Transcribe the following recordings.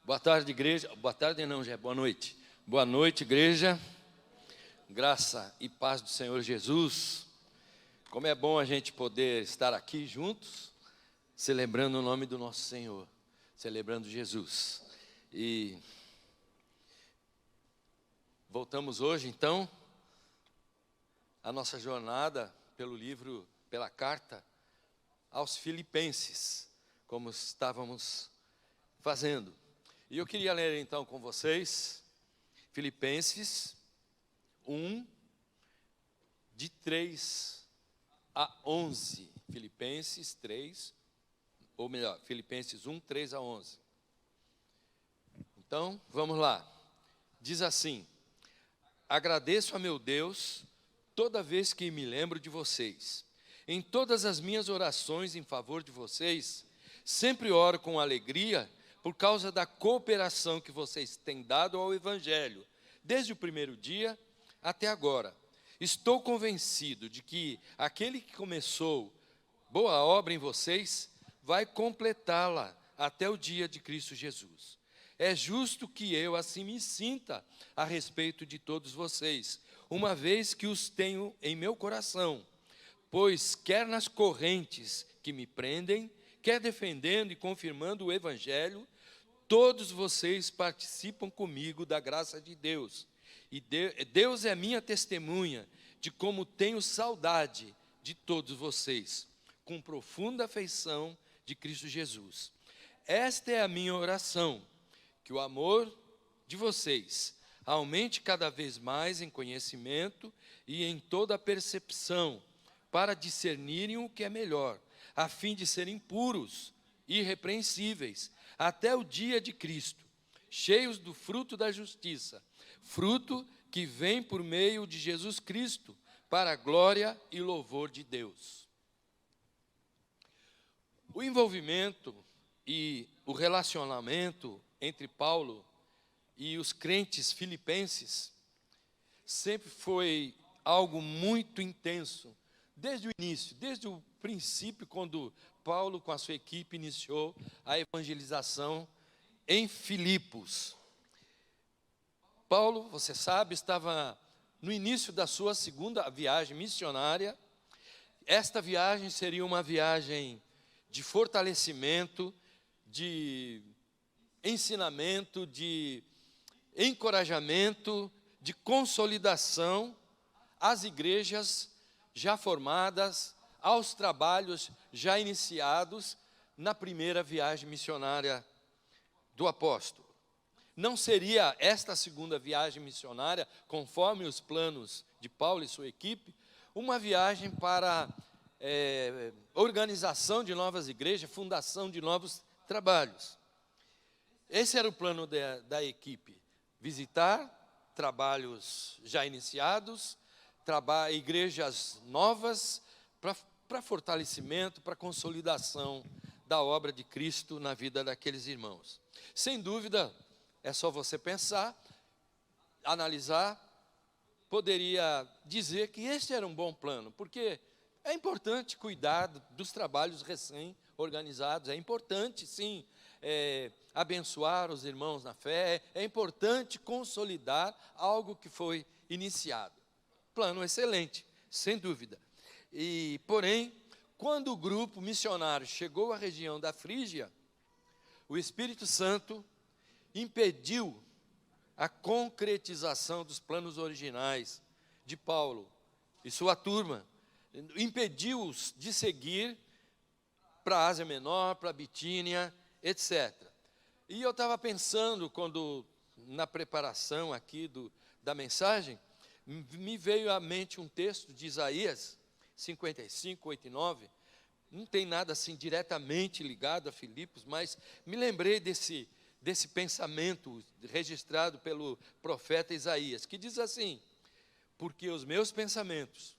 Boa tarde, igreja. Boa tarde não, já é boa noite. Boa noite, igreja. Graça e paz do Senhor Jesus. Como é bom a gente poder estar aqui juntos, celebrando o nome do nosso Senhor, celebrando Jesus. E voltamos hoje, então, a nossa jornada pelo livro, pela carta aos Filipenses, como estávamos fazendo. E eu queria ler então com vocês Filipenses 1, de 3 a 11. Filipenses 3, ou melhor, Filipenses 1, 3 a 11. Então, vamos lá. Diz assim: agradeço a meu Deus toda vez que me lembro de vocês. Em todas as minhas orações em favor de vocês, sempre oro com alegria por causa da cooperação que vocês têm dado ao Evangelho, desde o primeiro dia até agora. Estou convencido de que aquele que começou boa obra em vocês vai completá-la até o dia de Cristo Jesus. É justo que eu assim me sinta a respeito de todos vocês, uma vez que os tenho em meu coração, pois quer nas correntes que me prendem, quer defendendo e confirmando o Evangelho, todos vocês participam comigo da graça de Deus. E Deus é minha testemunha de como tenho saudade de todos vocês, com profunda afeição de Cristo Jesus. Esta é a minha oração, que o amor de vocês aumente cada vez mais em conhecimento e em toda a percepção, para discernirem o que é melhor, a fim de serem puros, irrepreensíveis, até o dia de Cristo, cheios do fruto da justiça, fruto que vem por meio de Jesus Cristo, para a glória e louvor de Deus. O envolvimento e o relacionamento entre Paulo e os crentes filipenses sempre foi algo muito intenso, desde o início, desde o princípio, quando Paulo, com a sua equipe, iniciou a evangelização em Filipos. Paulo, você sabe, estava no início da sua segunda viagem missionária. Esta viagem seria uma viagem de fortalecimento, de ensinamento, de encorajamento, de consolidação às igrejas já formadas, aos trabalhos já iniciados na primeira viagem missionária do apóstolo. Não seria esta segunda viagem missionária, conforme os planos de Paulo e sua equipe, uma viagem para organização de novas igrejas, fundação de novos trabalhos. Esse era o plano da equipe: visitar trabalhos já iniciados, igrejas novas, para fortalecimento, para consolidação da obra de Cristo na vida daqueles irmãos. Sem dúvida, é só você pensar, analisar, poderia dizer que este era um bom plano, porque é importante cuidar dos trabalhos recém-organizados, é importante, sim, abençoar os irmãos na fé, é importante consolidar algo que foi iniciado. Plano excelente, sem dúvida. Porém, quando o grupo missionário chegou à região da Frígia, o Espírito Santo impediu a concretização dos planos originais de Paulo e sua turma, impediu-os de seguir para a Ásia Menor, para a Bitínia, etc. E eu estava pensando, na preparação aqui da mensagem, me veio à mente um texto de Isaías 55, 8 e 9, não tem nada assim diretamente ligado a Filipos, mas me lembrei desse pensamento registrado pelo profeta Isaías, que diz assim: porque os meus pensamentos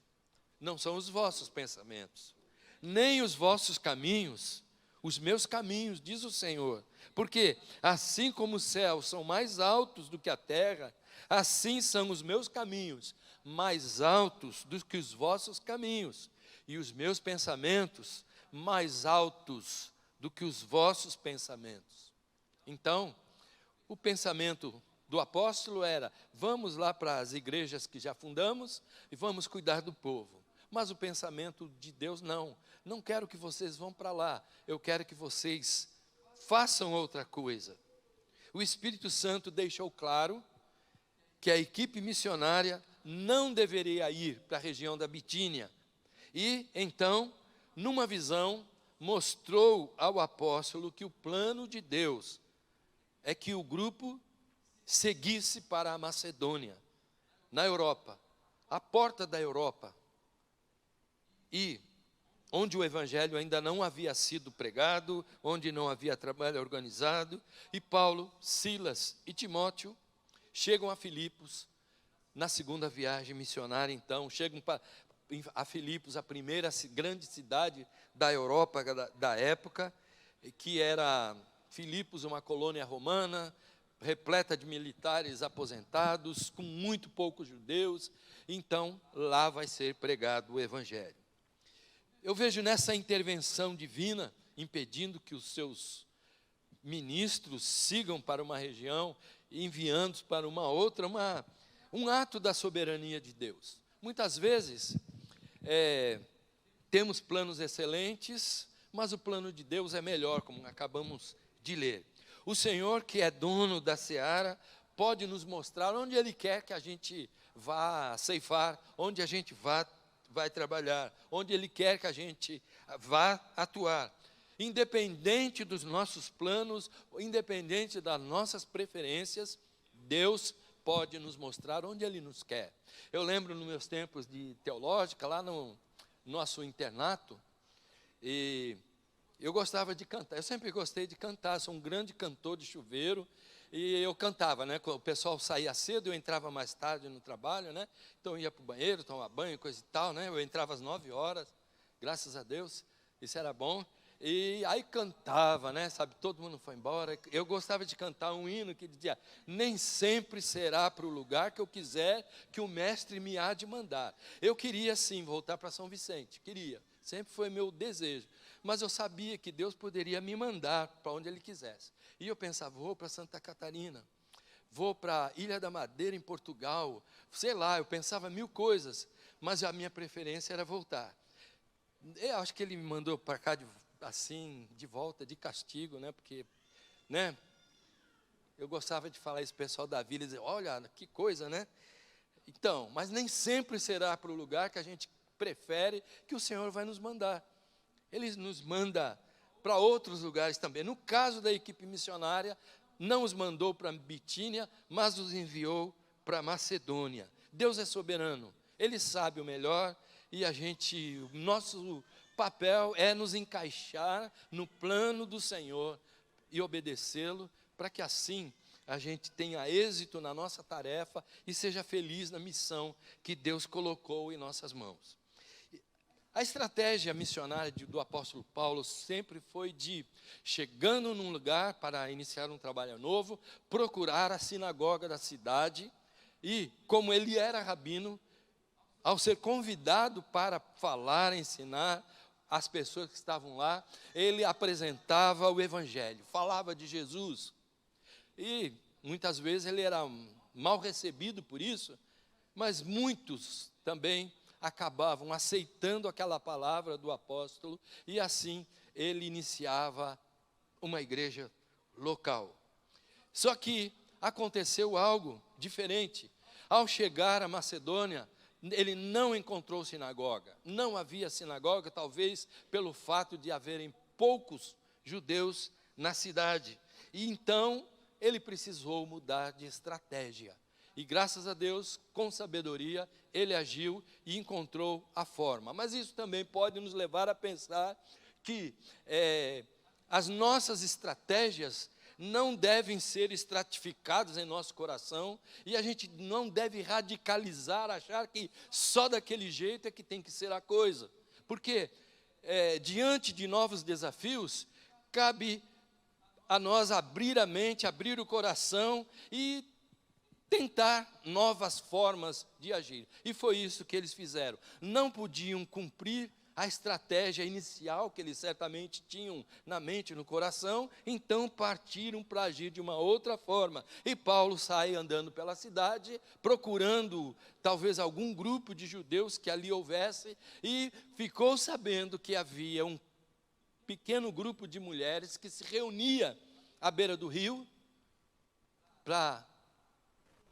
não são os vossos pensamentos, nem os vossos caminhos, os meus caminhos, diz o Senhor. Porque assim como os céus são mais altos do que a terra, assim são os meus caminhos mais altos do que os vossos caminhos, e os meus pensamentos mais altos do que os vossos pensamentos. Então, o pensamento do apóstolo era: vamos lá para as igrejas que já fundamos e vamos cuidar do povo. Mas o pensamento de Deus não quero que vocês vão para lá, eu quero que vocês façam outra coisa. O Espírito Santo deixou claro que a equipe missionária não deveria ir para a região da Bitínia. E então, numa visão, mostrou ao apóstolo que o plano de Deus é que o grupo seguisse para a Macedônia, na Europa, a porta da Europa, e onde o evangelho ainda não havia sido pregado, onde não havia trabalho organizado, e Paulo, Silas e Timóteo chegam a Filipos, na segunda viagem missionária. Então, chegam a Filipos, a primeira grande cidade da Europa da época, que era Filipos, uma colônia romana, repleta de militares aposentados, com muito poucos judeus. Então, lá vai ser pregado o evangelho. Eu vejo nessa intervenção divina, impedindo que os seus ministros sigam para uma região, enviando para uma outra, um ato da soberania de Deus. Muitas vezes, temos planos excelentes, mas o plano de Deus é melhor, como acabamos de ler. O Senhor, que é dono da seara, pode nos mostrar onde Ele quer que a gente vá ceifar, onde a gente vai trabalhar, onde Ele quer que a gente vá atuar. Independente dos nossos planos, independente das nossas preferências, Deus pode nos mostrar onde Ele nos quer. Eu lembro nos meus tempos de teológica, lá no nosso internato, e eu gostava de cantar. Eu sempre gostei de cantar, sou um grande cantor de chuveiro, e eu cantava, né? O pessoal saía cedo, eu entrava mais tarde no trabalho, né? Então eu ia para o banheiro, tomar banho, coisa e tal, né? Eu entrava às 9h, graças a Deus, isso era bom. E aí cantava, né? Sabe, todo mundo foi embora. Eu gostava de cantar um hino que dizia: nem sempre será para o lugar que eu quiser que o mestre me há de mandar. Eu queria sim voltar para São Vicente, queria, sempre foi meu desejo. Mas eu sabia que Deus poderia me mandar para onde Ele quisesse. E eu pensava: vou para Santa Catarina, vou para Ilha da Madeira, em Portugal, sei lá, eu pensava mil coisas, mas a minha preferência era voltar. Eu acho que Ele me mandou para cá assim, de volta, de castigo, né? Porque, né? Eu gostava de falar isso para o pessoal da vila, e dizer: olha, que coisa, né? Então, mas nem sempre será para o lugar que a gente prefere que o Senhor vai nos mandar. Ele nos manda para outros lugares também. No caso da equipe missionária, não os mandou para Bitínia, mas os enviou para Macedônia. Deus é soberano, Ele sabe o melhor, e o nosso papel é nos encaixar no plano do Senhor e obedecê-lo, para que assim a gente tenha êxito na nossa tarefa e seja feliz na missão que Deus colocou em nossas mãos. A estratégia missionária do apóstolo Paulo sempre foi de, chegando num lugar para iniciar um trabalho novo, procurar a sinagoga da cidade, e, como ele era rabino, ao ser convidado para falar, ensinar as pessoas que estavam lá, ele apresentava o evangelho, falava de Jesus. E muitas vezes ele era mal recebido por isso, mas muitos também acabavam aceitando aquela palavra do apóstolo, e assim ele iniciava uma igreja local. Só que aconteceu algo diferente. Ao chegar à Macedônia, ele não encontrou sinagoga. Não havia sinagoga, talvez pelo fato de haverem poucos judeus na cidade. E então ele precisou mudar de estratégia. E graças a Deus, com sabedoria, ele agiu e encontrou a forma. Mas isso também pode nos levar a pensar que as nossas estratégias não devem ser estratificadas em nosso coração, e a gente não deve radicalizar, achar que só daquele jeito é que tem que ser a coisa. Porque diante de novos desafios, cabe a nós abrir a mente, abrir o coração e tentar novas formas de agir. E foi isso que eles fizeram. Não podiam cumprir a estratégia inicial que eles certamente tinham na mente e no coração, então partiram para agir de uma outra forma. E Paulo sai andando pela cidade, procurando talvez algum grupo de judeus que ali houvesse, e ficou sabendo que havia um pequeno grupo de mulheres que se reunia à beira do rio para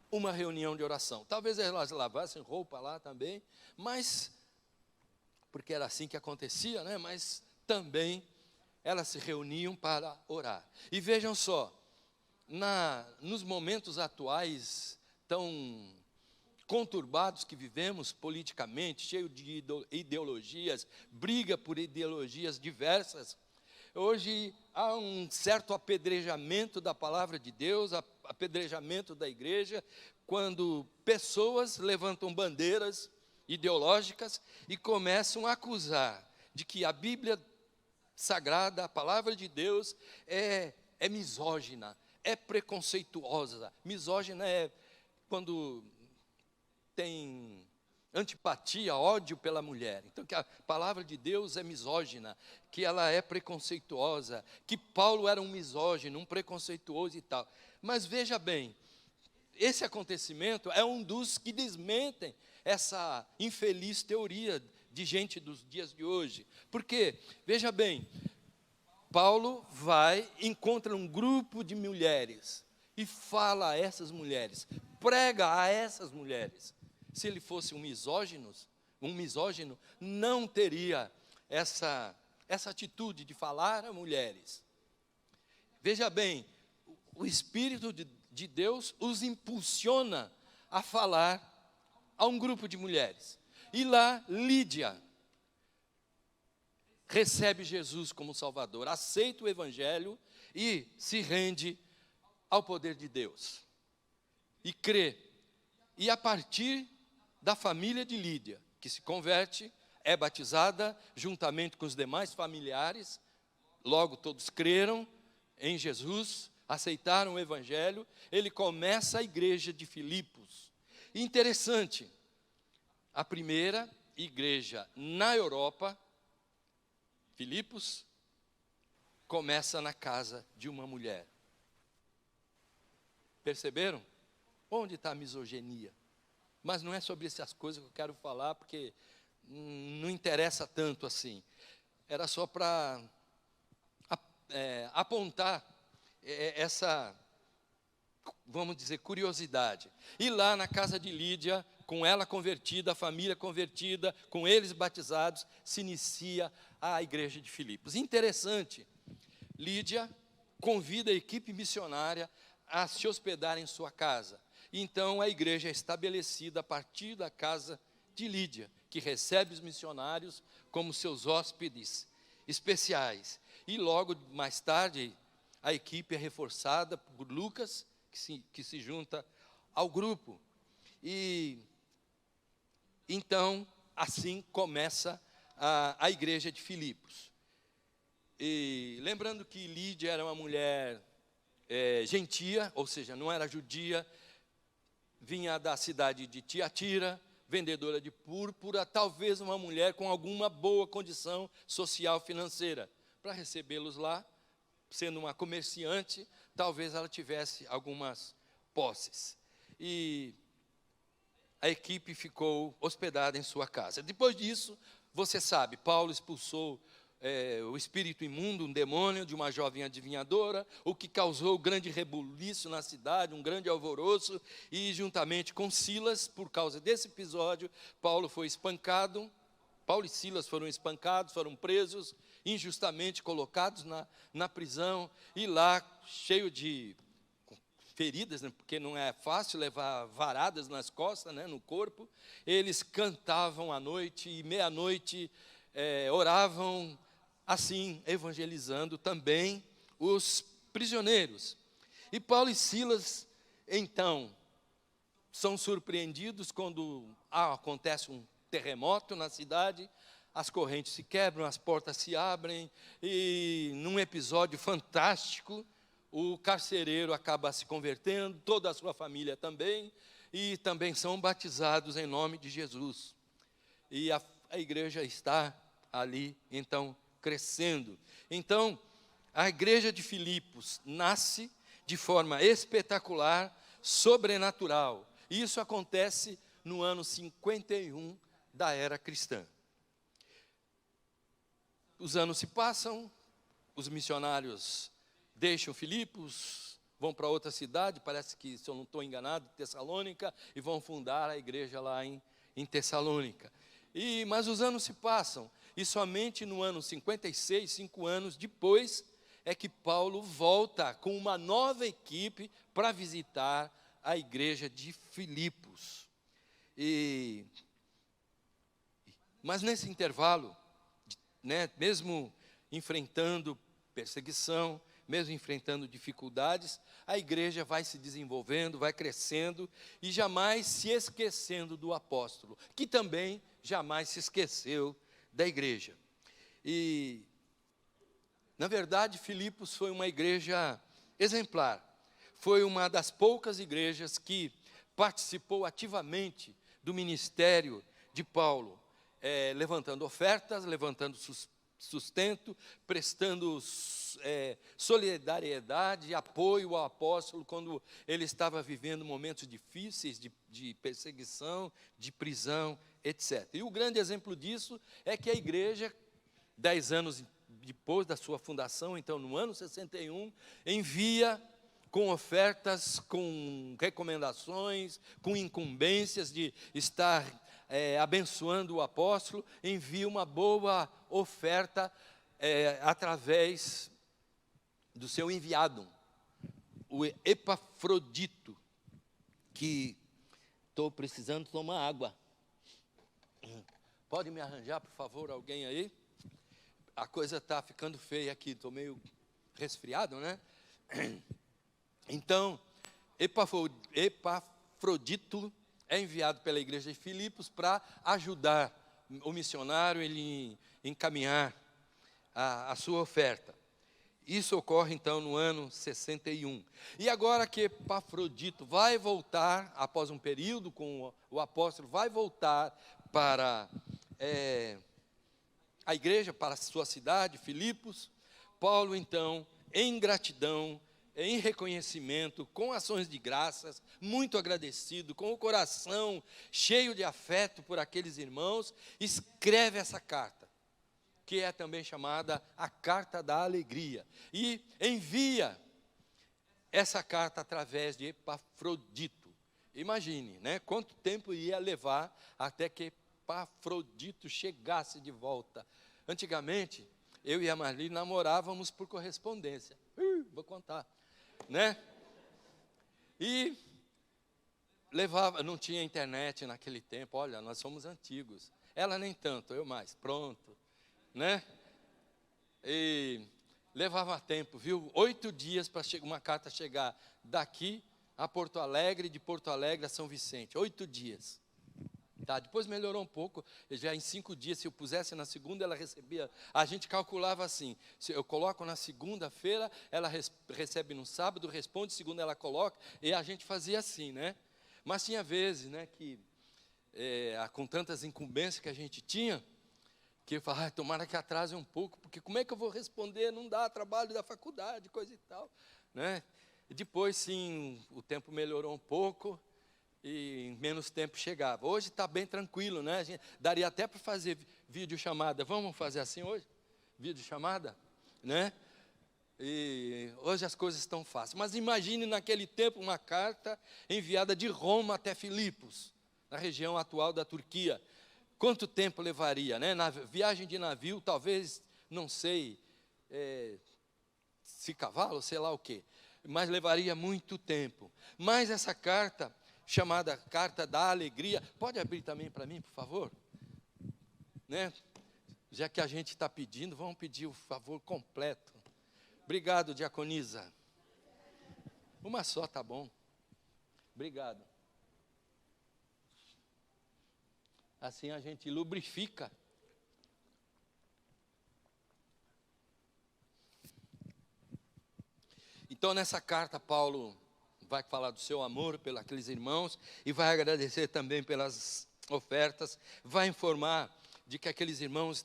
uma reunião de oração. Talvez elas lavassem roupa lá também, mas porque era assim que acontecia, né? Mas também elas se reuniam para orar. E vejam só, nos momentos atuais tão conturbados que vivemos politicamente, cheio de ideologias, briga por ideologias diversas, hoje há um certo apedrejamento da palavra de Deus, apedrejamento da igreja, quando pessoas levantam bandeiras ideológicas e começam a acusar de que a Bíblia Sagrada, a palavra de Deus, é misógina, é preconceituosa. Misógina é quando tem antipatia, ódio pela mulher. Então, que a palavra de Deus é misógina, que ela é preconceituosa, que Paulo era um misógino, um preconceituoso e tal. Mas veja bem, esse acontecimento é um dos que desmentem essa infeliz teoria de gente dos dias de hoje. Porque, veja bem, Paulo encontra um grupo de mulheres e fala a essas mulheres, prega a essas mulheres. Se ele fosse um misógino, não teria essa atitude de falar a mulheres. Veja bem, o Espírito de Deus os impulsiona a falar a um grupo de mulheres. E lá, Lídia recebe Jesus como Salvador, aceita o Evangelho e se rende ao poder de Deus. E crê. E a partir da família de Lídia, que se converte, é batizada juntamente com os demais familiares, logo todos creram em Jesus, aceitaram o Evangelho, ele começa a igreja de Filipos. Interessante, a primeira igreja na Europa, Filipos, começa na casa de uma mulher. Perceberam? Onde está a misoginia? Mas não é sobre essas coisas que eu quero falar, porque não interessa tanto assim. Era só para apontar essa, vamos dizer, curiosidade. E lá na casa de Lídia, com ela convertida, a família convertida, com eles batizados, se inicia a igreja de Filipos. Interessante, Lídia convida a equipe missionária a se hospedar em sua casa. Então a igreja é estabelecida a partir da casa de Lídia, que recebe os missionários como seus hóspedes especiais. E logo mais tarde, a equipe é reforçada por Lucas, que se junta ao grupo. E então, assim começa a igreja de Filipos. E lembrando que Lídia era uma mulher gentia, ou seja, não era judia, vinha da cidade de Tiatira, vendedora de púrpura, talvez uma mulher com alguma boa condição social financeira. Para recebê-los lá, sendo uma comerciante, talvez ela tivesse algumas posses. E a equipe ficou hospedada em sua casa. Depois disso, você sabe, Paulo expulsou o espírito imundo, um demônio de uma jovem adivinhadora, o que causou grande rebuliço na cidade, um grande alvoroço, e juntamente com Silas, por causa desse episódio, Paulo e Silas foram espancados, foram presos, injustamente colocados na prisão, e lá, cheio de feridas, né, porque não é fácil levar varadas nas costas, né, no corpo, eles cantavam à noite, e meia-noite oravam, assim, evangelizando também os prisioneiros. E Paulo e Silas, então, são surpreendidos quando acontece um terremoto na cidade, as correntes se quebram, as portas se abrem, e num episódio fantástico, o carcereiro acaba se convertendo, toda a sua família também, e também são batizados em nome de Jesus. E a igreja está ali, então, crescendo. Então, a igreja de Filipos nasce de forma espetacular, sobrenatural. E isso acontece no ano 51 da era cristã. Os anos se passam, os missionários deixam Filipos, vão para outra cidade, parece que, se eu não estou enganado, Tessalônica, e vão fundar a igreja lá em Tessalônica. Mas os anos se passam, e somente no ano 56, 5 anos depois, é que Paulo volta com uma nova equipe para visitar a igreja de Filipos. Mas nesse intervalo, né, mesmo enfrentando perseguição, mesmo enfrentando dificuldades, a igreja vai se desenvolvendo, vai crescendo e jamais se esquecendo do apóstolo, que também jamais se esqueceu da igreja. E, na verdade, Filipos foi uma igreja exemplar. Foi uma das poucas igrejas que participou ativamente do ministério de Paulo, levantando ofertas, levantando sustento, prestando solidariedade, apoio ao apóstolo quando ele estava vivendo momentos difíceis de perseguição, de prisão, etc. E o grande exemplo disso é que a igreja, 10 anos depois da sua fundação, então no ano 61, envia com ofertas, com recomendações, com incumbências de estar abençoando o apóstolo, envia uma boa oferta através do seu enviado, o Epafrodito, que estou precisando tomar água. Pode me arranjar, por favor, alguém aí? A coisa está ficando feia aqui, estou meio resfriado, né? Então, Epafrodito é enviado pela igreja de Filipos para ajudar o missionário ele encaminhar a sua oferta. Isso ocorre então no ano 61. E agora que Epafrodito vai voltar, após um período com o apóstolo, vai voltar para a igreja, para a sua cidade, Filipos, Paulo então, em gratidão, em reconhecimento, com ações de graças, muito agradecido, com o coração cheio de afeto por aqueles irmãos, escreve essa carta, que é também chamada a Carta da Alegria, e envia essa carta através de Epafrodito. Imagine, né, quanto tempo ia levar até que Epafrodito chegasse de volta. Antigamente, eu e a Marli namorávamos por correspondência. Vou contar, né? E levava, não tinha internet naquele tempo, olha, nós somos antigos. Ela nem tanto, eu mais, pronto, né? E levava tempo, viu? 8 dias para uma carta chegar daqui a Porto Alegre, de Porto Alegre a São Vicente, 8 dias. Tá, depois melhorou um pouco, já em 5 dias, se eu pusesse na segunda, ela recebia, a gente calculava assim, se eu coloco na segunda-feira, ela recebe no sábado, responde, segunda ela coloca, e a gente fazia assim, né? Mas tinha vezes, né, que com tantas incumbências que a gente tinha, que eu falava, tomara que atrase um pouco, porque como é que eu vou responder, não dá trabalho da faculdade, coisa e tal, né? E depois, sim, o tempo melhorou um pouco, e em menos tempo chegava. Hoje está bem tranquilo, né? A gente daria até para fazer videochamada. Vamos fazer assim hoje? Videochamada? Né? E hoje as coisas estão fáceis. Mas imagine naquele tempo uma carta enviada de Roma até Filipos, na região atual da Turquia. Quanto tempo levaria, né? Na viagem de navio, talvez, não sei, se cavalo, sei lá o quê. Mas levaria muito tempo. Mas essa carta, chamada Carta da Alegria, pode abrir também para mim, por favor? Né? Já que a gente está pedindo, vamos pedir o favor completo. Obrigado, diaconisa. Uma só, tá bom. Obrigado. Assim a gente lubrifica. Então, nessa carta, Paulo vai falar do seu amor pelos aqueles irmãos e vai agradecer também pelas ofertas, vai informar de que aqueles irmãos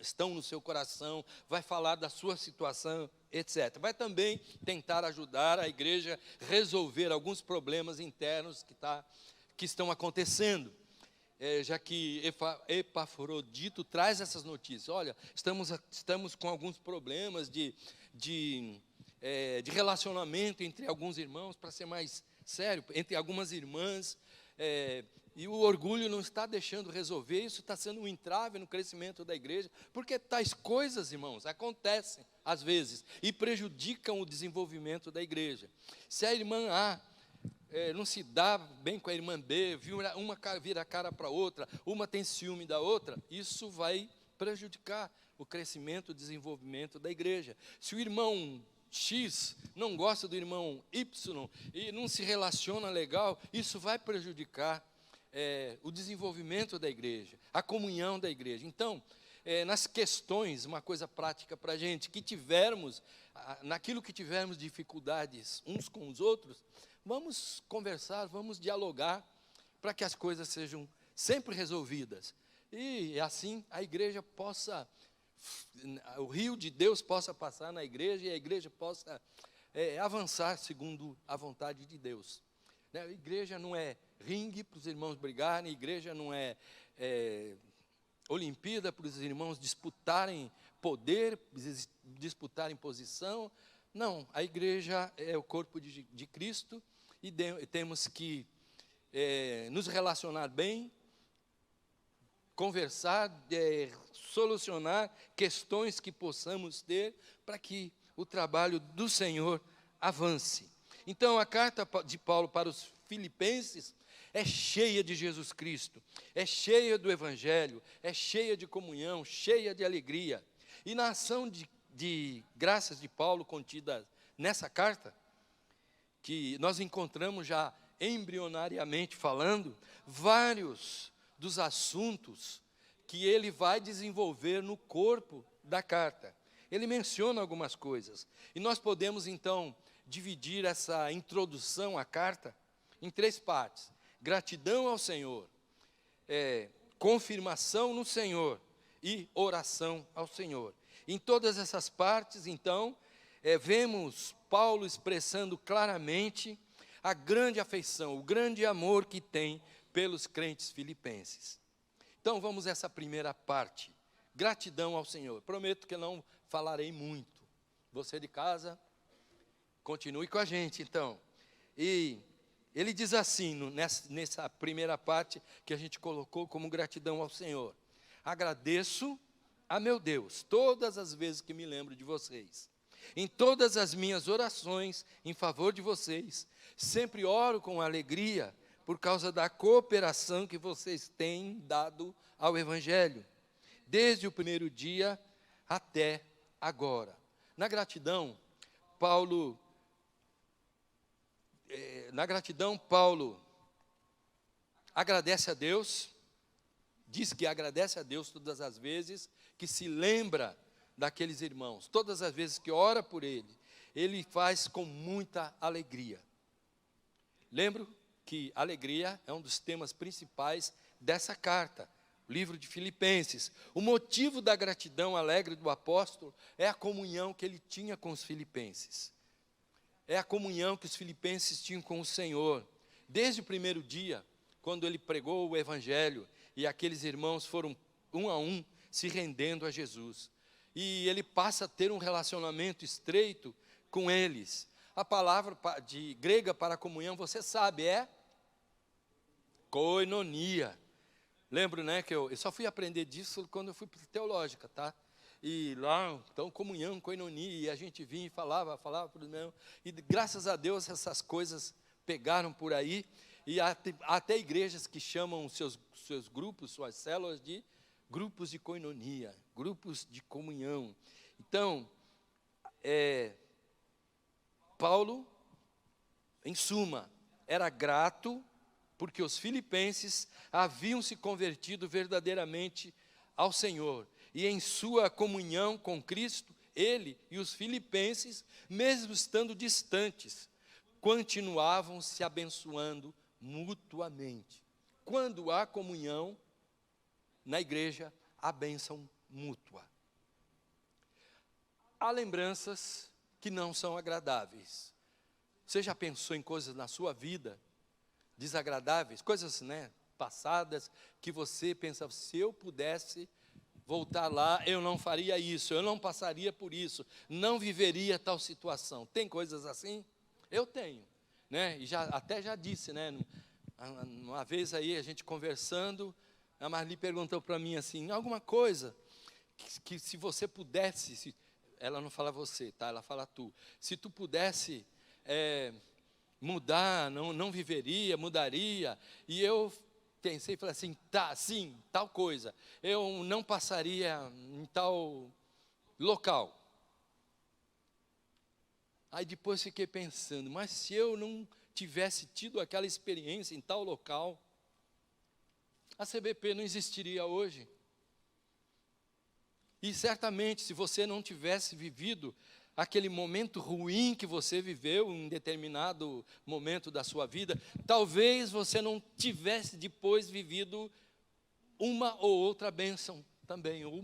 estão no seu coração, vai falar da sua situação, etc. Vai também tentar ajudar a igreja a resolver alguns problemas internos que estão acontecendo. Já que Epafrodito traz essas notícias. Olha, estamos com alguns problemas de relacionamento entre alguns irmãos, para ser mais sério, entre algumas irmãs, e o orgulho não está deixando resolver, isso está sendo um entrave no crescimento da igreja, porque tais coisas, irmãos, acontecem às vezes e prejudicam o desenvolvimento da igreja. Se a irmã A não se dá bem com a irmã B, uma vira a cara para a outra, uma tem ciúme da outra, isso vai prejudicar o crescimento, o desenvolvimento da igreja. Se o irmão X não gosta do irmão Y e não se relaciona legal, isso vai prejudicar o desenvolvimento da igreja, a comunhão da igreja. Então, nas questões, uma coisa prática para a gente, naquilo que tivermos dificuldades uns com os outros, vamos conversar, vamos dialogar, para que as coisas sejam sempre resolvidas. E assim a igreja possa, o rio de Deus possa passar na igreja e a igreja possa avançar segundo a vontade de Deus. A igreja não é ringue para os irmãos brigarem, a igreja não é Olimpíada para os irmãos disputarem poder, disputarem posição. Não, a igreja é o corpo de Cristo e temos que nos relacionar bem, conversar, solucionar questões que possamos ter para que o trabalho do Senhor avance. Então, a carta de Paulo para os Filipenses é cheia de Jesus Cristo, é cheia do Evangelho, é cheia de comunhão, cheia de alegria. E na ação de graças de Paulo contida nessa carta, que nós encontramos já embrionariamente falando, vários dos assuntos que ele vai desenvolver no corpo da carta. Ele menciona algumas coisas. E nós podemos, então, dividir essa introdução à carta em 3 partes. Gratidão ao Senhor, confirmação no Senhor e oração ao Senhor. Em todas essas partes, então, vemos Paulo expressando claramente a grande afeição, o grande amor que tem pelos crentes filipenses. Então, vamos a essa primeira parte, gratidão ao Senhor. Prometo que não falarei muito. Você de casa, continue com a gente, então. E ele diz assim, nessa primeira parte que a gente colocou como gratidão ao Senhor: agradeço a meu Deus todas as vezes que me lembro de vocês. Em todas as minhas orações em favor de vocês, sempre oro com alegria por causa da cooperação que vocês têm dado ao Evangelho, desde o primeiro dia até agora. Na gratidão, Paulo agradece a Deus, diz que agradece a Deus todas as vezes que se lembra daqueles irmãos, todas as vezes que ora por ele faz com muita alegria. Lembro que alegria é um dos temas principais dessa carta, o livro de Filipenses. O motivo da gratidão alegre do apóstolo é a comunhão que ele tinha com os filipenses. É a comunhão que os filipenses tinham com o Senhor. Desde o primeiro dia, quando ele pregou o Evangelho, e aqueles irmãos foram um a um se rendendo a Jesus. E ele passa a ter um relacionamento estreito com eles. A palavra grega para comunhão, você sabe, é koinonia. Lembro, né, que eu só fui aprender disso quando eu fui para a teológica, tá? E lá, então, comunhão, koinonia, e a gente vinha e falava para os meus. E graças a Deus essas coisas pegaram por aí, e até igrejas que chamam seus grupos, suas células de grupos de koinonia, grupos de comunhão. Então, Paulo, em suma, era grato porque os filipenses haviam se convertido verdadeiramente ao Senhor. E em sua comunhão com Cristo, ele e os filipenses, mesmo estando distantes, continuavam se abençoando mutuamente. Quando há comunhão, na igreja a bênção mútua. Há lembranças que não são agradáveis. Você já pensou em coisas na sua vida desagradáveis, coisas, passadas, que você pensa, se eu pudesse voltar lá, eu não faria isso, eu não passaria por isso, não viveria tal situação. Tem coisas assim? Eu tenho, e até já disse, uma vez aí a gente conversando, a Marli perguntou para mim assim, alguma coisa que se você pudesse, ela não fala você, tá? Ela fala tu. Se tu pudesse mudar, não viveria, mudaria. E eu pensei e falei assim, tá, sim, tal coisa. Eu não passaria em tal local. Aí depois fiquei pensando, mas se eu não tivesse tido aquela experiência em tal local, a CBP não existiria hoje. E certamente, se você não tivesse vivido aquele momento ruim que você viveu em determinado momento da sua vida, talvez você não tivesse depois vivido uma ou outra bênção também, ou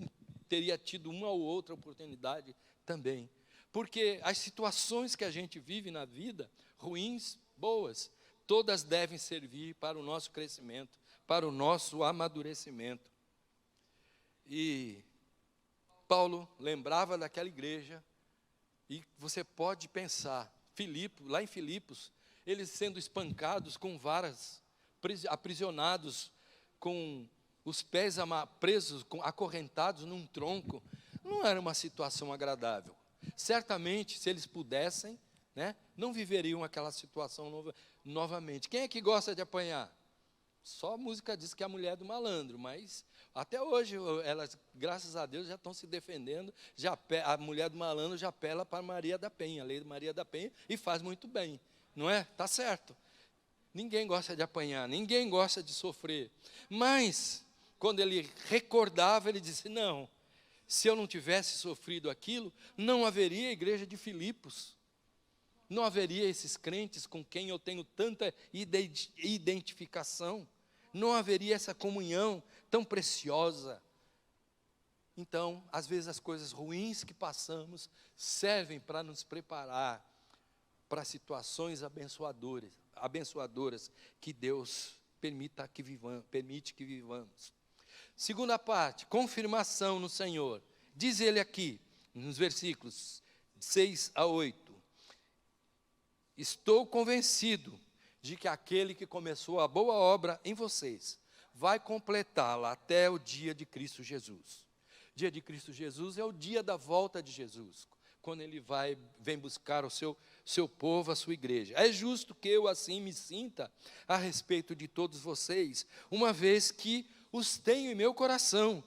teria tido uma ou outra oportunidade também. Porque as situações que a gente vive na vida, ruins, boas, todas devem servir para o nosso crescimento, para o nosso amadurecimento. E Paulo lembrava daquela igreja, e você pode pensar, lá em Filipos, eles sendo espancados com varas, aprisionados, com os pés presos, acorrentados num tronco, não era uma situação agradável. Certamente, se eles pudessem, não viveriam aquela situação novamente. Quem é que gosta de apanhar? Só a música diz que é a mulher do malandro, mas até hoje, elas, graças a Deus, já estão se defendendo, a mulher do malandro já apela para Maria da Penha, a lei de Maria da Penha, e faz muito bem, não é? Está certo. Ninguém gosta de apanhar, ninguém gosta de sofrer, mas, quando ele recordava, ele disse, não, se eu não tivesse sofrido aquilo, não haveria a igreja de Filipos, não haveria esses crentes com quem eu tenho tanta identificação, não haveria essa comunhão tão preciosa. Então, às vezes as coisas ruins que passamos servem para nos preparar para situações abençoadoras que Deus permite que vivamos. Segunda parte, confirmação no Senhor. Diz ele aqui, nos versículos 6 a 8. Estou convencido de que aquele que começou a boa obra em vocês vai completá-la até o dia de Cristo Jesus. O dia de Cristo Jesus é o dia da volta de Jesus, quando ele vem buscar o seu povo, a sua igreja. É justo que eu assim me sinta a respeito de todos vocês, uma vez que os tenho em meu coração,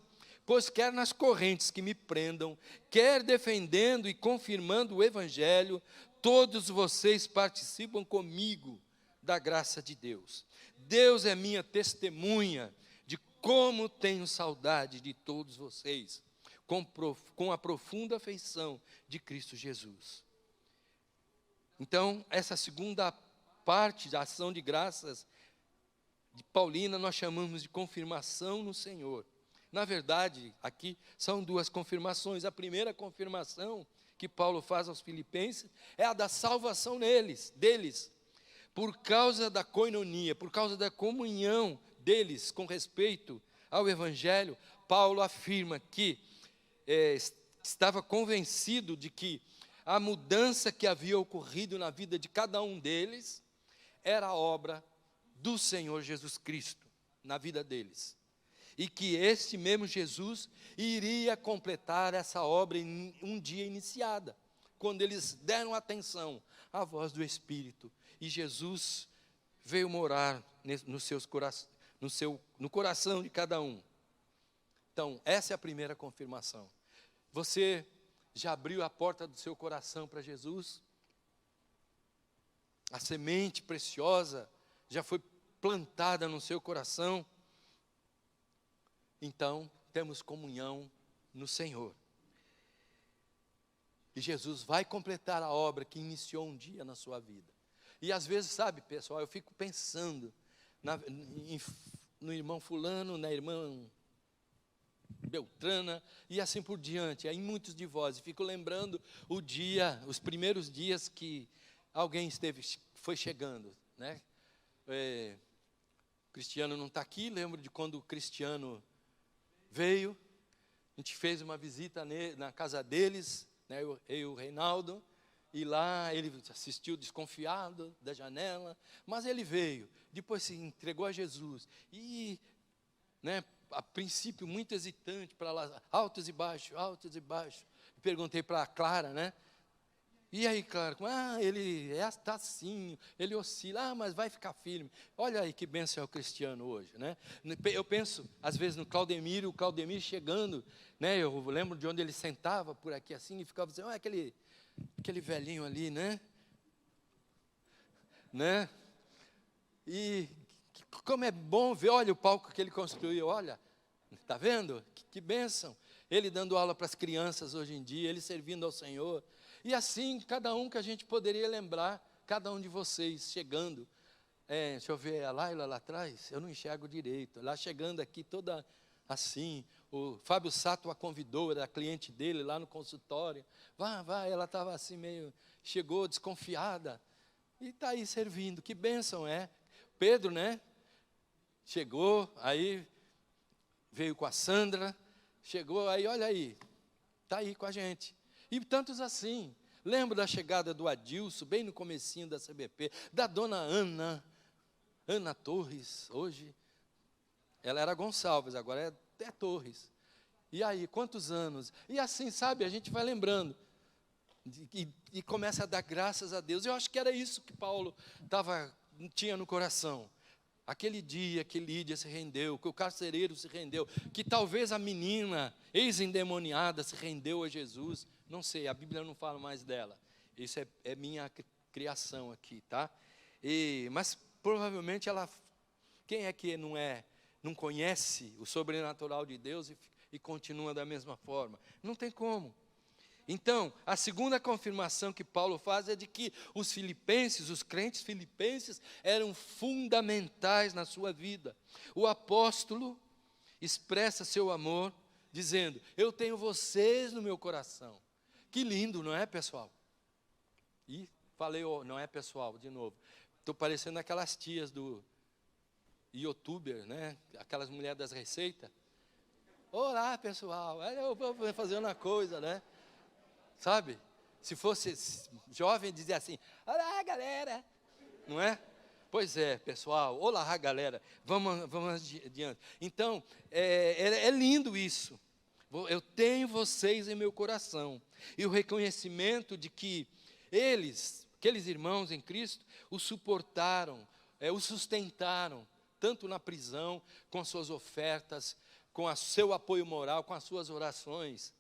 pois quer nas correntes que me prendam, quer defendendo e confirmando o Evangelho, todos vocês participam comigo da graça de Deus. Deus é minha testemunha de como tenho saudade de todos vocês, com a profunda afeição de Cristo Jesus. Então, essa segunda parte da ação de graças de Paulina, nós chamamos de confirmação no Senhor. Na verdade, aqui são duas confirmações. A primeira confirmação que Paulo faz aos filipenses é a da salvação deles, por causa da koinonia, por causa da comunhão deles com respeito ao Evangelho. Paulo afirma que estava convencido de que a mudança que havia ocorrido na vida de cada um deles era a obra do Senhor Jesus Cristo na vida deles. E que este mesmo Jesus iria completar essa obra em um dia iniciada, quando eles deram atenção à voz do Espírito. E Jesus veio morar no coração de cada um. Então, essa é a primeira confirmação. Você já abriu a porta do seu coração para Jesus? A semente preciosa já foi plantada no seu coração? Então, temos comunhão no Senhor. E Jesus vai completar a obra que iniciou um dia na sua vida. E às vezes, sabe, pessoal, eu fico pensando no irmão fulano, na irmã Beltrana, e assim por diante. Aí muitos de vós, fico lembrando os primeiros dias que alguém foi chegando, né? O Cristiano não está aqui, lembro de quando o Cristiano veio, a gente fez uma visita na casa deles, né, eu e o Reinaldo, e lá ele assistiu desconfiado da janela, mas ele veio, depois se entregou a Jesus, e, né, a princípio muito hesitante, para lá, altos e baixos, altos e baixos. Perguntei para a Clara, né? E aí, Clara, ele está assim, ele oscila, mas vai ficar firme. Olha aí que bênção é o Cristiano hoje, né? Eu penso, às vezes, no Claudemir, o Claudemir chegando, né? Eu lembro de onde ele sentava por aqui assim, e ficava dizendo, aquele velhinho ali, né? E como é bom ver, olha o palco que ele construiu, olha, está vendo? Que bênção. Ele dando aula para as crianças hoje em dia, ele servindo ao Senhor. E assim, cada um que a gente poderia lembrar, cada um de vocês chegando. Deixa eu ver a Laila lá atrás, eu não enxergo direito. Lá chegando aqui toda assim, o Fábio Sato a convidou, era a cliente dele lá no consultório. Vai, ela estava assim meio, chegou desconfiada. E está aí servindo, que bênção é. Pedro, né? Chegou, aí veio com a Sandra, chegou aí, olha aí, está aí com a gente. E tantos assim. Lembro da chegada do Adilson, bem no comecinho da CBP, da dona Ana Torres, hoje. Ela era Gonçalves, agora é Torres. E aí, quantos anos? E assim, sabe, a gente vai lembrando. E começa a dar graças a Deus. Eu acho que era isso que Paulo tinha no coração. Aquele dia que Lídia se rendeu, que o carcereiro se rendeu, que talvez a menina ex-endemoniada se rendeu a Jesus. Não sei, a Bíblia não fala mais dela. Isso é minha criação aqui, tá? Mas provavelmente quem é que não conhece o sobrenatural de Deus e continua da mesma forma? Não tem como. Então, a segunda confirmação que Paulo faz é de que os crentes filipenses, eram fundamentais na sua vida. O apóstolo expressa seu amor, dizendo, eu tenho vocês no meu coração. Que lindo, não é, pessoal? E falei, não é, pessoal, de novo. Estou parecendo aquelas tias do youtuber, né? Aquelas mulheres das receitas. Olá, pessoal, eu vou fazer uma coisa, né? Sabe? Se fosse jovem, dizia assim, olá, galera. Não é? Pois é, pessoal, olá, galera. Vamos adiante. Então, é lindo isso. Eu tenho vocês em meu coração. E o reconhecimento de que aqueles irmãos em Cristo, o suportaram, o sustentaram, tanto na prisão, com suas ofertas, com o seu apoio moral, com as suas orações.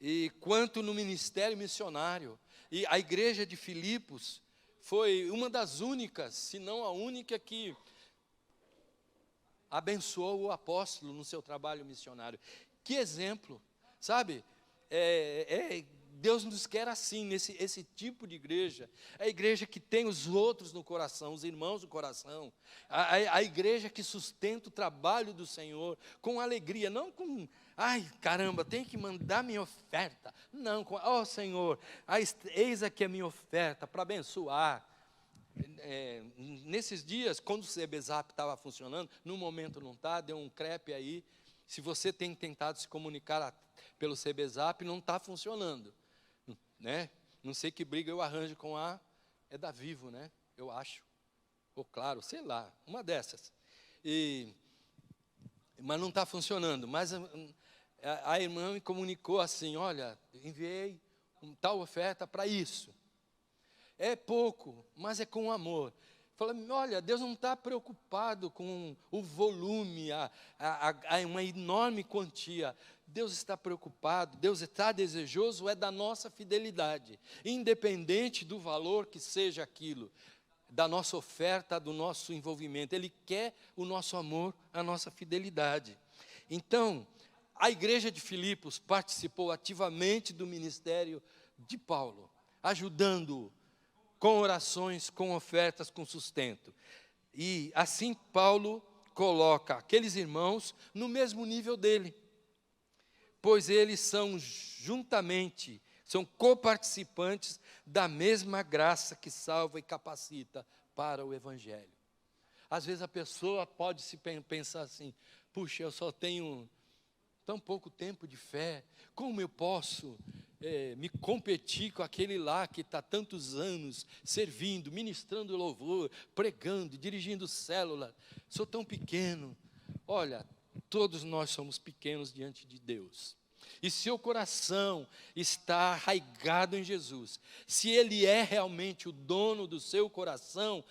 E quanto no ministério missionário. E a igreja de Filipos foi uma das únicas, se não a única, que abençoou o apóstolo no seu trabalho missionário. Que exemplo, sabe? Deus nos quer assim, esse tipo de igreja. A igreja que tem os outros no coração, os irmãos no coração. A igreja que sustenta o trabalho do Senhor com alegria, não com, ai, caramba, tem que mandar minha oferta. Não, Senhor, eis aqui a minha oferta para abençoar. Nesses dias, quando o CBZAP estava funcionando, no momento não está, deu um crepe aí. Se você tem tentado se comunicar pelo CBZAP, não está funcionando. Né? Não sei que briga eu arranjo com é da Vivo, né? Eu acho. Ou Claro, sei lá, uma dessas. Mas não está funcionando. Mas a irmã me comunicou assim, olha, enviei tal oferta para isso. É pouco, mas é com amor. Falei, olha, Deus não está preocupado com o volume, uma enorme quantia. Deus está preocupado, Deus está desejoso, da nossa fidelidade. Independente do valor que seja aquilo, da nossa oferta, do nosso envolvimento. Ele quer o nosso amor, a nossa fidelidade. Então, a igreja de Filipos participou ativamente do ministério de Paulo, ajudando-o com orações, com ofertas, com sustento. E assim Paulo coloca aqueles irmãos no mesmo nível dele. pois eles são são coparticipantes da mesma graça que salva e capacita para o Evangelho. Às vezes a pessoa pode se pensar assim: puxa, eu só tenho tão pouco tempo de fé, como eu posso me competir com aquele lá que está tantos anos servindo, ministrando louvor, pregando, dirigindo célula? Sou tão pequeno. Olha, todos nós somos pequenos diante de Deus. E seu coração está arraigado em Jesus, se Ele é realmente o dono do seu coração,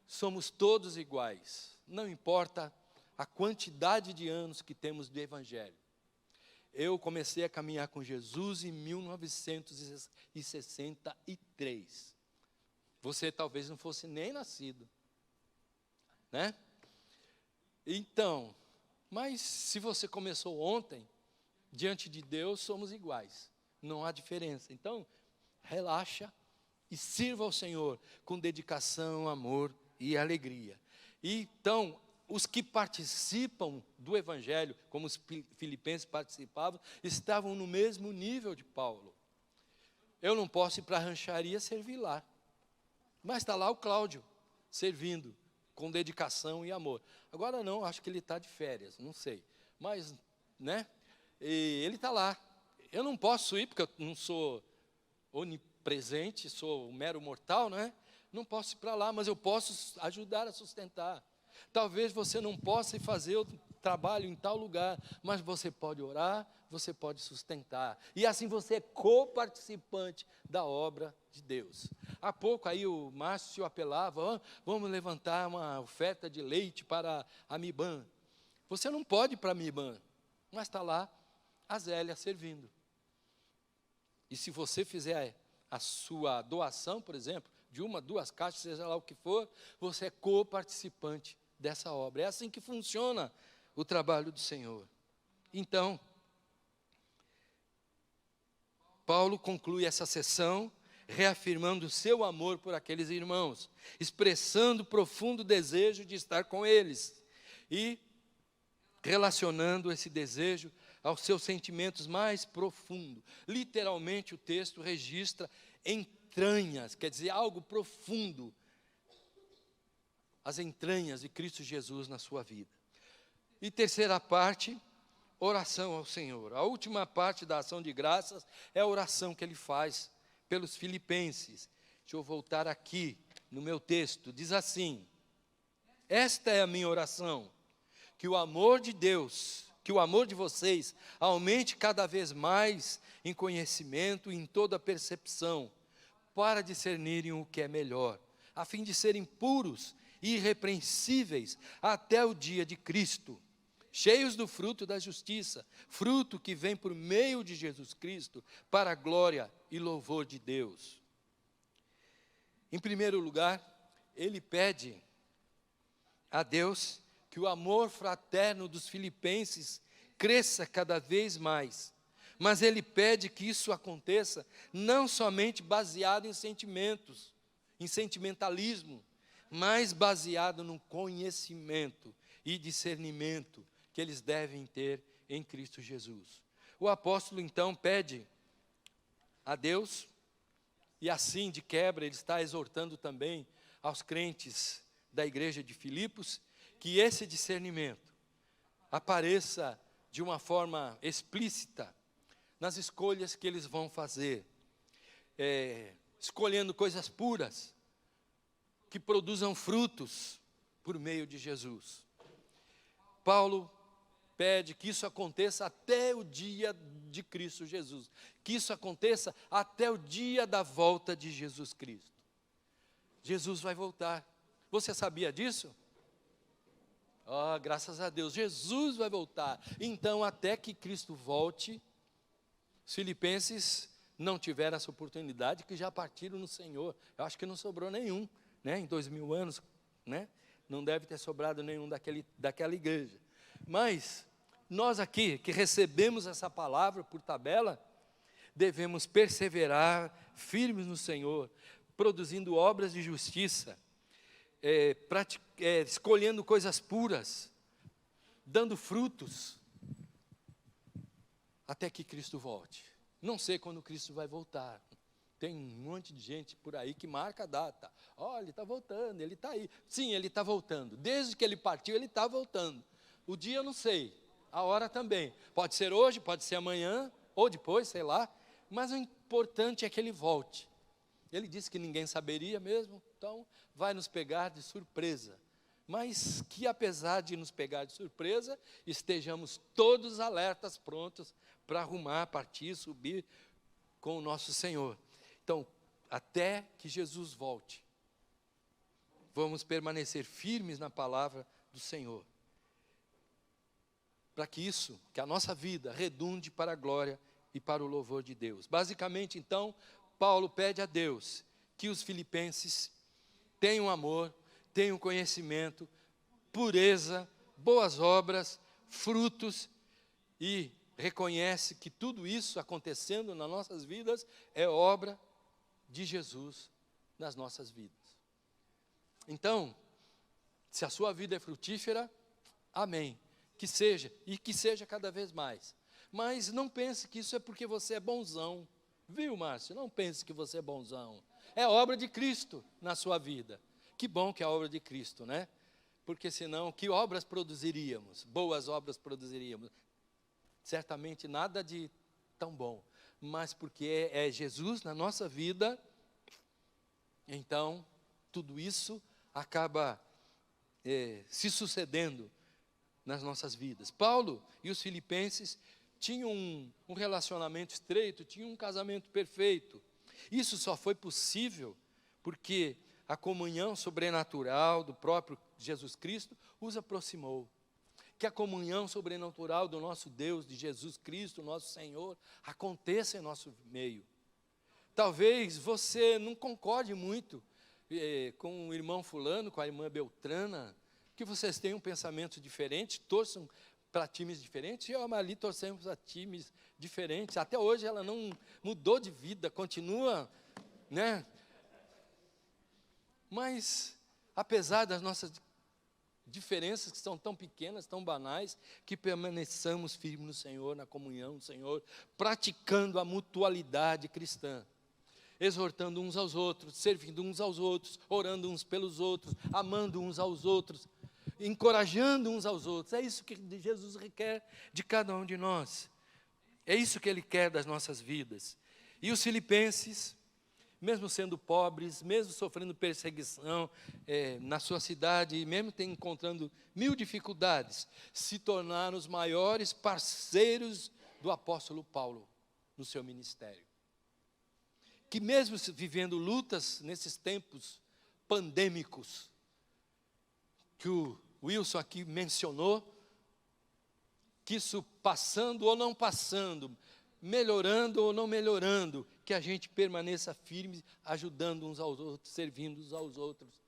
somos todos iguais. Não importa a quantidade de anos que temos de Evangelho. Eu comecei a caminhar com Jesus em 1963. Você talvez não fosse nem nascido, né? Então, mas se você começou ontem, diante de Deus somos iguais, não há diferença. Então, relaxa e sirva ao Senhor com dedicação, amor e alegria. Então, os que participam do Evangelho, como os filipenses participavam, estavam no mesmo nível de Paulo. Eu não posso ir para a rancharia servir lá, mas está lá o Cláudio, servindo, com dedicação e amor. Agora não, acho que ele está de férias, não sei. Mas, né, e ele está lá. Eu não posso ir, porque eu não sou onipresente, sou um mero mortal, né? Não posso ir para lá, mas eu posso ajudar a sustentar. Talvez você não possa ir fazer o trabalho em tal lugar, mas você pode orar, você pode sustentar. E assim você é coparticipante da obra de Deus. Há pouco aí o Márcio apelava: vamos levantar uma oferta de leite para a Miban. Você não pode ir para a Miban, mas está lá a Zélia servindo. E se você fizer a sua doação, por exemplo, de 1, 2 caixas, seja lá o que for, você é coparticipante dessa obra. É assim que funciona o trabalho do Senhor. Então, Paulo conclui essa sessão reafirmando o seu amor por aqueles irmãos, expressando profundo desejo de estar com eles e relacionando esse desejo aos seus sentimentos mais profundos. Literalmente o texto registra entranhas, quer dizer, algo profundo, as entranhas de Cristo Jesus na sua vida. E terceira parte, oração ao Senhor. A última parte da ação de graças é a oração que ele faz pelos filipenses. Deixa eu voltar aqui no meu texto. Diz assim: esta é a minha oração, que o amor de Deus, que o amor de vocês aumente cada vez mais em conhecimento e em toda percepção, para discernirem o que é melhor, a fim de serem puros e irrepreensíveis até o dia de Cristo, cheios do fruto da justiça, fruto que vem por meio de Jesus Cristo, para a glória e louvor de Deus. Em primeiro lugar, ele pede a Deus que o amor fraterno dos filipenses cresça cada vez mais, mas ele pede que isso aconteça não somente baseado em sentimentos, em sentimentalismo, mas baseado no conhecimento e discernimento que eles devem ter em Cristo Jesus. O apóstolo então pede a Deus, e assim de quebra ele está exortando também aos crentes da igreja de Filipos, que esse discernimento apareça de uma forma explícita nas escolhas que eles vão fazer, escolhendo coisas puras, que produzam frutos por meio de Jesus. Paulo pede que isso aconteça até o dia de Cristo Jesus, que isso aconteça até o dia da volta de Jesus Cristo. Jesus vai voltar. Você sabia disso? Oh, graças a Deus, Jesus vai voltar. Então, até que Cristo volte, os filipenses não tiveram essa oportunidade, que já partiram no Senhor. Eu acho que não sobrou nenhum, né? Em 2000 anos, né? Não deve ter sobrado nenhum daquela igreja. Mas nós aqui, que recebemos essa palavra por tabela, devemos perseverar firmes no Senhor, produzindo obras de justiça, escolhendo coisas puras, dando frutos. até que Cristo volte. Não sei quando Cristo vai voltar. Tem um monte de gente por aí que marca a data. Olha, ele está voltando, ele está aí. Sim, ele está voltando. Desde que ele partiu, ele está voltando. O dia eu não sei, a hora também. Pode ser hoje, pode ser amanhã, ou depois, sei lá. Mas o importante é que ele volte. Ele disse que ninguém saberia mesmo, então vai nos pegar de surpresa. Mas que apesar de nos pegar de surpresa, estejamos todos alertas, prontos para arrumar, partir, subir com o nosso Senhor. Então, até que Jesus volte, vamos permanecer firmes na palavra do Senhor. Para que isso, que a nossa vida redunde para a glória e para o louvor de Deus. Basicamente, então, Paulo pede a Deus que os filipenses tenham amor, tenham conhecimento, pureza, boas obras, frutos, e reconhece que tudo isso acontecendo nas nossas vidas é obra de Jesus nas nossas vidas. Então, se a sua vida é frutífera, amém, que seja, e que seja cada vez mais. Mas não pense que isso é porque você é bonzão, viu, Márcio? Não pense que você é bonzão. É obra de Cristo na sua vida. Que bom que é a obra de Cristo, né? Porque senão, que obras produziríamos? Boas obras produziríamos? Certamente nada de tão bom. Mas porque é Jesus na nossa vida, então, tudo isso acaba se sucedendo nas nossas vidas. Paulo e os filipenses tinham um relacionamento estreito, tinham um casamento perfeito. Isso só foi possível porque a comunhão sobrenatural do próprio Jesus Cristo os aproximou. Que a comunhão sobrenatural do nosso Deus, de Jesus Cristo, nosso Senhor, aconteça em nosso meio. Talvez você não concorde muito com o irmão fulano, com a irmã Beltrana, que vocês tenham pensamentos diferentes, torçam para times diferentes, e eu e a Marli torcemos para times diferentes. Até hoje ela não mudou de vida, continua, né? Mas, apesar das nossas diferenças que são tão pequenas, tão banais, que permaneçamos firmes no Senhor, na comunhão do Senhor, praticando a mutualidade cristã, exortando uns aos outros, servindo uns aos outros, orando uns pelos outros, amando uns aos outros, encorajando uns aos outros. É isso que Jesus requer de cada um de nós. É isso que Ele quer das nossas vidas. E os filipenses, mesmo sendo pobres, mesmo sofrendo perseguição na sua cidade, mesmo encontrando 1000 dificuldades, se tornaram os maiores parceiros do apóstolo Paulo no seu ministério. Que mesmo vivendo lutas nesses tempos pandêmicos, que o Wilson aqui mencionou, que isso passando ou não passando, melhorando ou não melhorando, que a gente permaneça firme, ajudando uns aos outros, servindo uns aos outros,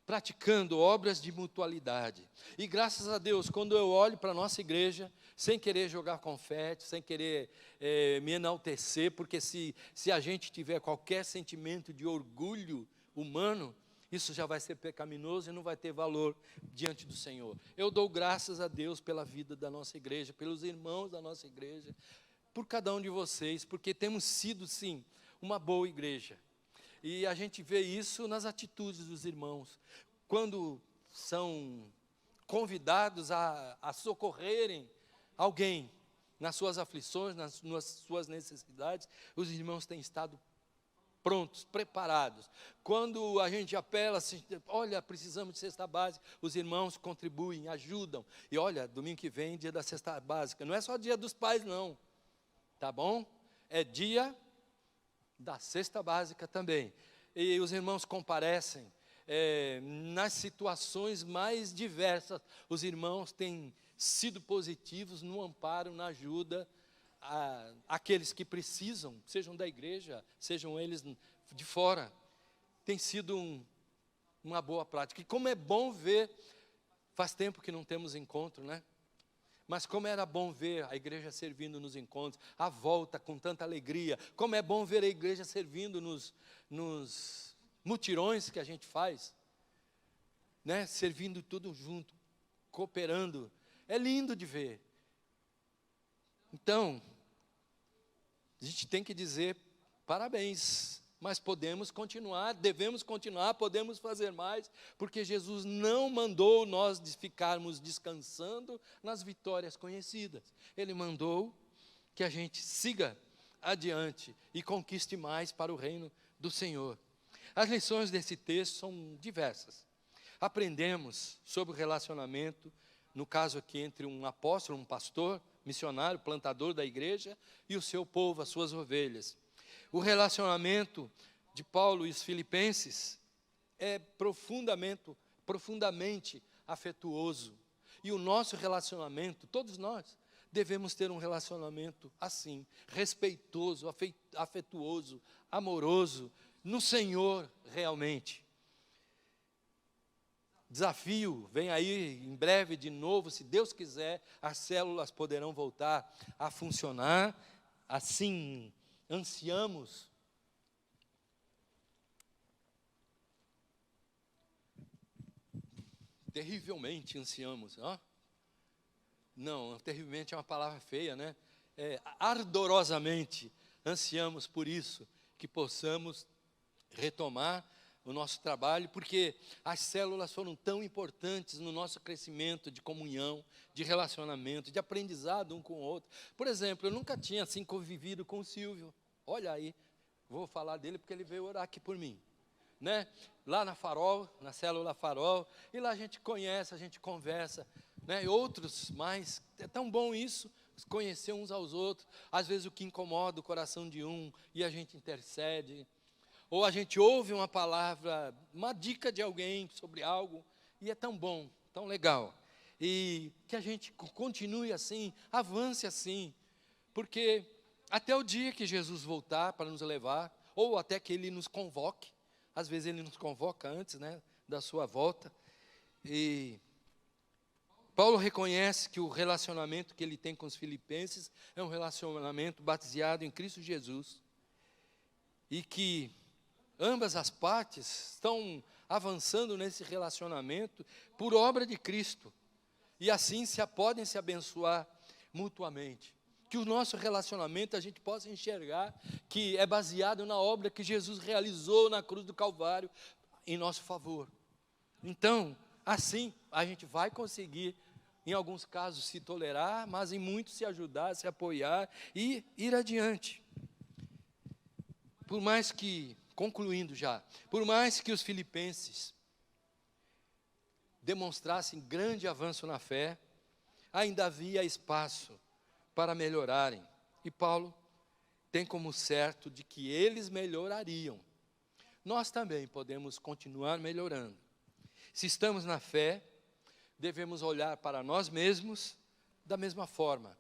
praticando obras de mutualidade. E graças a Deus, quando eu olho para a nossa igreja, sem querer jogar confete, sem querer me enaltecer, porque se a gente tiver qualquer sentimento de orgulho humano, isso já vai ser pecaminoso e não vai ter valor diante do Senhor. Eu dou graças a Deus pela vida da nossa igreja, pelos irmãos da nossa igreja, por cada um de vocês, porque temos sido, sim, uma boa igreja. E a gente vê isso nas atitudes dos irmãos, quando são convidados a socorrerem alguém nas suas aflições, nas suas necessidades, os irmãos têm estado prontos, preparados. Quando a gente apela, assim, olha, precisamos de cesta básica, os irmãos contribuem, ajudam. E olha, domingo que vem, dia da cesta básica, não é só dia dos pais, não. Tá bom? É dia da cesta básica também. E os irmãos comparecem nas situações mais diversas. Os irmãos têm sido positivos no amparo, na ajuda àqueles que precisam, sejam da igreja, sejam eles de fora. Tem sido uma boa prática. E como é bom ver, faz tempo que não temos encontro, né? Mas como era bom ver a igreja servindo nos encontros, a volta com tanta alegria. Como é bom ver a igreja servindo nos mutirões que a gente faz, né? Servindo tudo junto, cooperando. É lindo de ver. Então, a gente tem que dizer parabéns, mas podemos continuar, devemos continuar, podemos fazer mais, porque Jesus não mandou nós ficarmos descansando nas vitórias conhecidas. Ele mandou que a gente siga adiante e conquiste mais para o reino do Senhor. As lições desse texto são diversas. Aprendemos sobre o relacionamento, no caso aqui, entre um apóstolo, um pastor, missionário, plantador da igreja, e o seu povo, as suas ovelhas. O relacionamento de Paulo e os filipenses é profundamente afetuoso. E o nosso relacionamento, todos nós, devemos ter um relacionamento assim, respeitoso, afetuoso, amoroso, no Senhor realmente. Desafio, vem aí em breve de novo, se Deus quiser, as células poderão voltar a funcionar, assim ansiamos. Terrivelmente ansiamos, ó. Não, terrivelmente é uma palavra feia, né? Ardorosamente ansiamos por isso, que possamos retomar o nosso trabalho, porque as células foram tão importantes no nosso crescimento de comunhão, de relacionamento, de aprendizado um com o outro. Por exemplo, eu nunca tinha assim convivido com o Silvio. Olha aí, vou falar dele porque ele veio orar aqui por mim, né? Lá na Farol, na célula Farol, e lá a gente conhece, a gente conversa, né? E outros mais. É tão bom isso, conhecer uns aos outros. Às vezes o que incomoda o coração de um e a gente intercede. Ou a gente ouve uma palavra, uma dica de alguém sobre algo, e é tão bom, tão legal. E que a gente continue assim, avance assim, porque até o dia que Jesus voltar para nos levar, ou até que Ele nos convoque, às vezes Ele nos convoca antes, né, da sua volta. E Paulo reconhece que o relacionamento que ele tem com os filipenses é um relacionamento baseado em Cristo Jesus, e que ambas as partes estão avançando nesse relacionamento por obra de Cristo. E assim podem se abençoar mutuamente. Que o nosso relacionamento a gente possa enxergar que é baseado na obra que Jesus realizou na cruz do Calvário em nosso favor. Então, assim, a gente vai conseguir, em alguns casos, se tolerar, mas em muitos se ajudar, se apoiar e ir adiante. Por mais que... Concluindo já, por mais que os filipenses demonstrassem grande avanço na fé, ainda havia espaço para melhorarem. E Paulo tem como certo de que eles melhorariam. Nós também podemos continuar melhorando. Se estamos na fé, devemos olhar para nós mesmos da mesma forma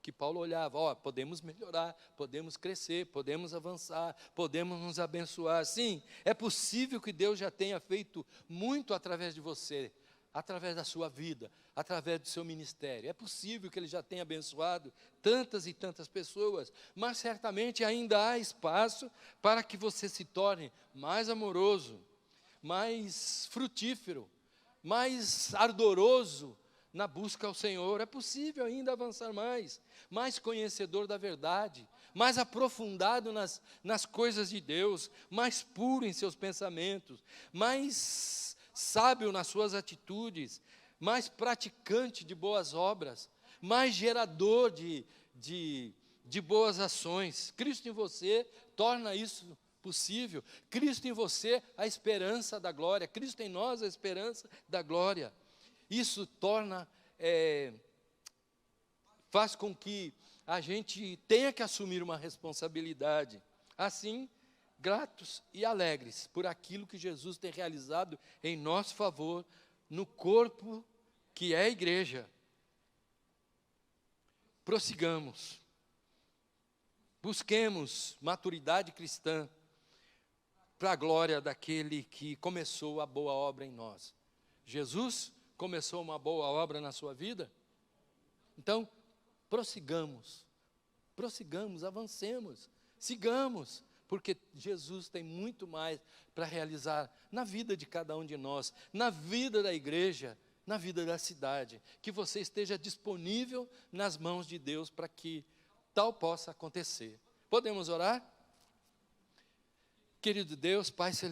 que Paulo olhava. Podemos melhorar, podemos crescer, podemos avançar, podemos nos abençoar. Sim, é possível que Deus já tenha feito muito através de você, através da sua vida, através do seu ministério. É possível que Ele já tenha abençoado tantas e tantas pessoas, mas certamente ainda há espaço para que você se torne mais amoroso, mais frutífero, mais ardoroso na busca ao Senhor. É possível ainda avançar mais conhecedor da verdade, mais aprofundado nas coisas de Deus, mais puro em seus pensamentos, mais sábio nas suas atitudes, mais praticante de boas obras, mais gerador de boas ações. Cristo em você torna isso possível. Cristo em você, a esperança da glória. Cristo em nós, a esperança da glória. Isso faz com que a gente tenha que assumir uma responsabilidade. Assim, gratos e alegres por aquilo que Jesus tem realizado em nosso favor, no corpo que é a igreja. Prossigamos. Busquemos maturidade cristã para a glória daquele que começou a boa obra em nós. Jesus começou uma boa obra na sua vida? Então, prossigamos, avancemos, sigamos, porque Jesus tem muito mais para realizar na vida de cada um de nós, na vida da igreja, na vida da cidade. Que você esteja disponível nas mãos de Deus para que tal possa acontecer. Podemos orar? Querido Deus, Pai Celestial,